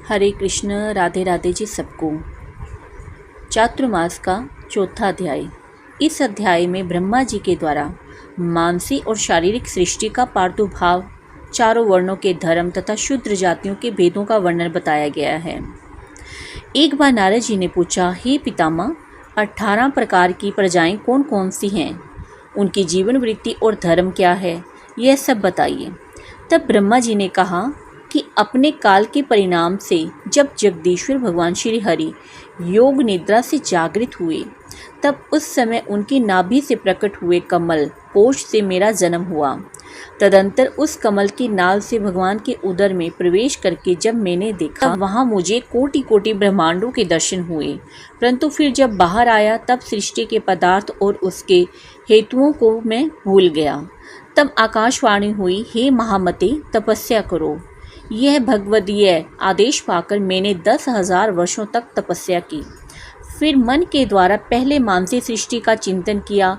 हरे कृष्ण। राधे राधे जी सबको। चातुर्मास का चौथा अध्याय। इस अध्याय में ब्रह्मा जी के द्वारा मानसिक और शारीरिक सृष्टि का प्रादुर्भाव, चारों वर्णों के धर्म तथा शूद्र जातियों के भेदों का वर्णन बताया गया है। एक बार नारद जी ने पूछा, हे पितामह, 18 प्रकार की प्रजाएं कौन कौन सी हैं? उनकी जीवन वृत्ति और धर्म क्या है, यह सब बताइए। तब ब्रह्मा जी ने कहा कि अपने काल के परिणाम से जब जगदीश्वर भगवान श्री हरि योग निद्रा से जागृत हुए, तब उस समय उनकी नाभि से प्रकट हुए कमल कोश से मेरा जन्म हुआ। तदंतर उस कमल की नाल से भगवान के उदर में प्रवेश करके जब मैंने देखा, वहाँ मुझे कोटि कोटि ब्रह्मांडों के दर्शन हुए। परंतु फिर जब बाहर आया, तब सृष्टि के पदार्थ और उसके हेतुओं को मैं भूल गया। तब आकाशवाणी हुई, हे महामते, तपस्या करो। यह भगवदीय आदेश पाकर मैंने 10,000 वर्षों तक तपस्या की। फिर मन के द्वारा पहले मानसिक सृष्टि का चिंतन किया।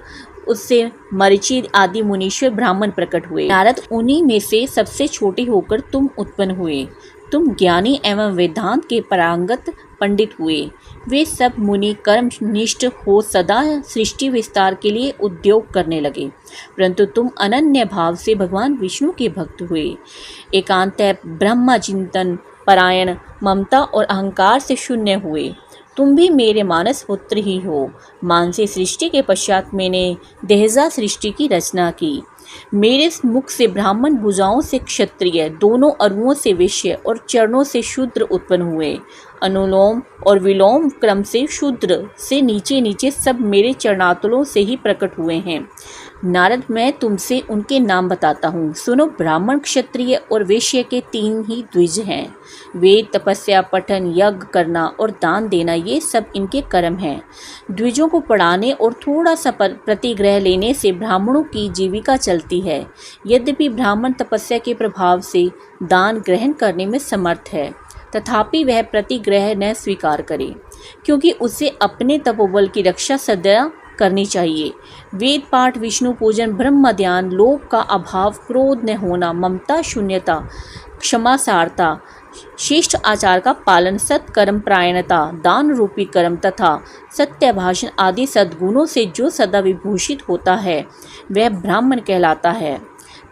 उससे मरीचि आदि मुनीश्वर ब्राह्मण प्रकट हुए। नारद उन्हीं में से सबसे छोटे होकर तुम उत्पन्न हुए। तुम ज्ञानी एवं वेदांत के पारंगत पंडित हुए। वे सब मुनि कर्मनिष्ठ हो सदा सृष्टि विस्तार के लिए उद्योग करने लगे। परंतु तुम अनन्य भाव से भगवान विष्णु के भक्त हुए। एकांत ब्रह्म चिंतन परायण, ममता और अहंकार से शून्य हुए। तुम भी मेरे मानस पुत्र ही हो। मानसिक सृष्टि के पश्चात मैंने देहजा सृष्टि की रचना की। मेरे मुख से ब्राह्मण, भुजाओं से क्षत्रिय, दोनों अरुओं से वैश्य और चरणों से शूद्र उत्पन्न हुए। अनुलोम और विलोम क्रम से शूद्र से नीचे नीचे सब मेरे चरणातलों से ही प्रकट हुए हैं। नारद, मैं तुमसे उनके नाम बताता हूँ, सुनो। ब्राह्मण, क्षत्रिय और वैश्य के 3 ही द्विज हैं। वेद, तपस्या, पठन, यज्ञ करना और दान देना, ये सब इनके कर्म हैं। द्विजों को पढ़ाने और थोड़ा सा प्रतिग्रह लेने से ब्राह्मणों की जीविका चलती है। यद्यपि ब्राह्मण तपस्या के प्रभाव से दान ग्रहण करने में समर्थ है, तथापि वह प्रतिग्रह न स्वीकार करे, क्योंकि उसे अपने तपोबल की रक्षा सदा करनी चाहिए। वेद पाठ, विष्णु पूजन, ब्रह्म ध्यान, लोभ का अभाव, क्रोध न होना, ममता शून्यता, क्षमासारता, शिष्ट आचार का पालन, सत्कर्म परायणता, दान रूपी कर्म तथा सत्य भाषण आदि सद्गुणों से जो सदा विभूषित होता है, वह ब्राह्मण कहलाता है।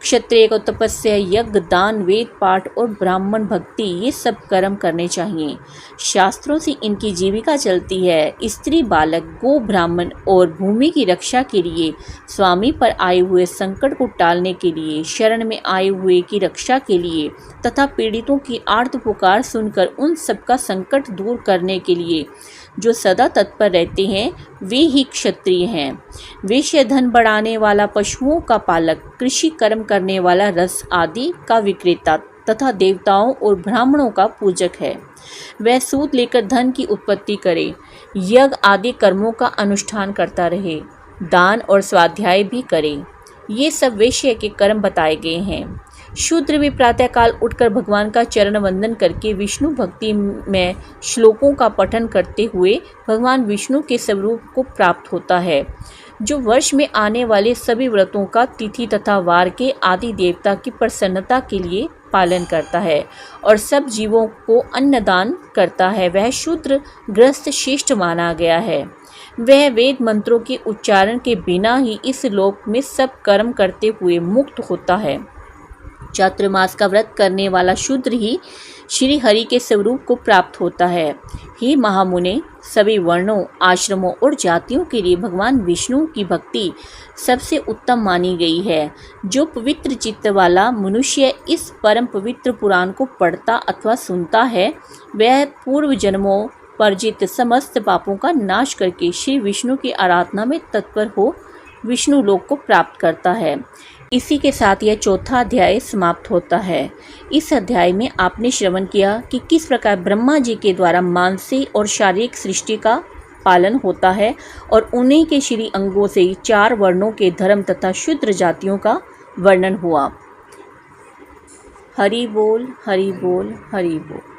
क्षत्रिय को तपस्या, यज्ञ, दान, वेद पाठ और ब्राह्मण भक्ति, ये सब कर्म करने चाहिए। शास्त्रों से इनकी जीविका चलती है। स्त्री, बालक, गो, ब्राह्मण और भूमि की रक्षा के लिए, स्वामी पर आए हुए संकट को टालने के लिए, शरण में आए हुए की रक्षा के लिए तथा पीड़ितों की आर्त पुकार सुनकर उन सब का संकट दूर करने के लिए जो सदा तत्पर रहते हैं, वे ही क्षत्रिय हैं। वैश्य धन बढ़ाने वाला, पशुओं का पालक, कृषि कर्म करने वाला, रस आदि का विक्रेता तथा देवताओं और ब्राह्मणों का पूजक है। वह सूद लेकर धन की उत्पत्ति करे, यज्ञ आदि कर्मों का अनुष्ठान करता रहे, दान और स्वाध्याय भी करे। ये सब वैश्य के कर्म बताए गए हैं। शूद्र भी प्रातःकाल उठकर भगवान का चरण वंदन करके विष्णु भक्ति में श्लोकों का पठन करते हुए भगवान विष्णु के स्वरूप को प्राप्त होता है, जो वर्ष में आने वाले सभी व्रतों का तिथि तथा वार के आदि देवता की प्रसन्नता के लिए पालन करता है और सब जीवों को अन्नदान करता है। वह शूद्र ग्रस्त श्रेष्ठ माना गया है। वह वेद मंत्रों के उच्चारण के बिना ही इस लोक में सब कर्म करते हुए मुक्त होता है। चातुर्मास का व्रत करने वाला शूद्र ही श्री हरि के स्वरूप को प्राप्त होता है। हे महामुने, सभी वर्णों, आश्रमों और जातियों के लिए भगवान विष्णु की भक्ति सबसे उत्तम मानी गई है। जो पवित्र चित्त वाला मनुष्य इस परम पवित्र पुराण को पढ़ता अथवा सुनता है, वह पूर्व जन्मों पर्जित समस्त पापों का नाश करके श्री विष्णु की आराधना में तत्पर हो विष्णु लोक को प्राप्त करता है। इसी के साथ यह चौथा अध्याय समाप्त होता है। इस अध्याय में आपने श्रवण किया कि किस प्रकार ब्रह्मा जी के द्वारा मानसिक और शारीरिक सृष्टि का पालन होता है और उन्हीं के श्री अंगों से 4 वर्णों के धर्म तथा शूद्र जातियों का वर्णन हुआ। हरि बोल, हरि बोल, हरि बोल।